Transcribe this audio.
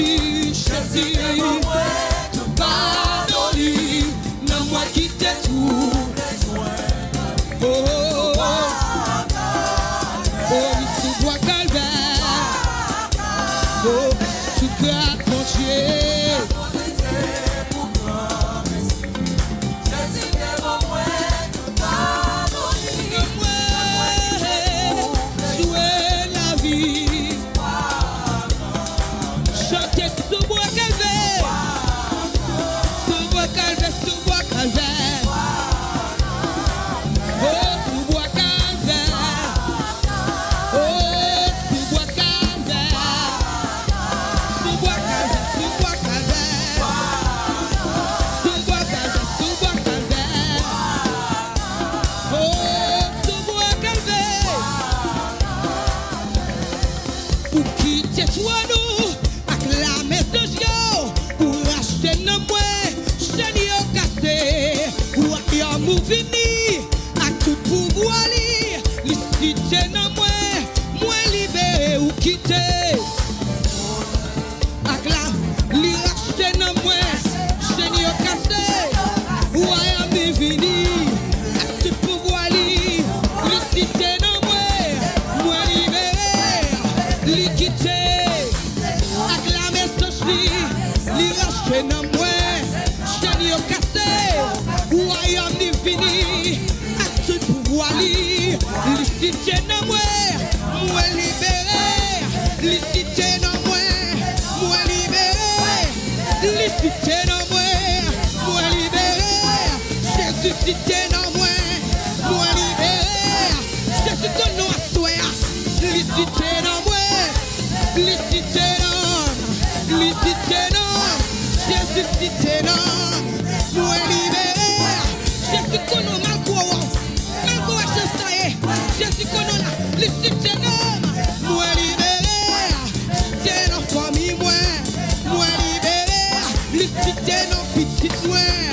Jésus, Jésus, li rache nan mwen, chen yo kase, royaume ni fini, ak tout pouvoir li cité nan mwen, mwen libéré, li cité nan mwen, mwen libéré, li cité nan mwen, mwen libéré, Jésus cité nan mwen, mwen libéré, Jésus qu'on nous a souhaité, li cité nan mwen, li cité nan, li cité nan, Jésus cité nan, mwen libéré, Jésus qu'on nous mal quoi, Jésus qu'on nous là, li cité nan, mwen libéré, cité nan famille mwen libéré, li cité nan petite mwen.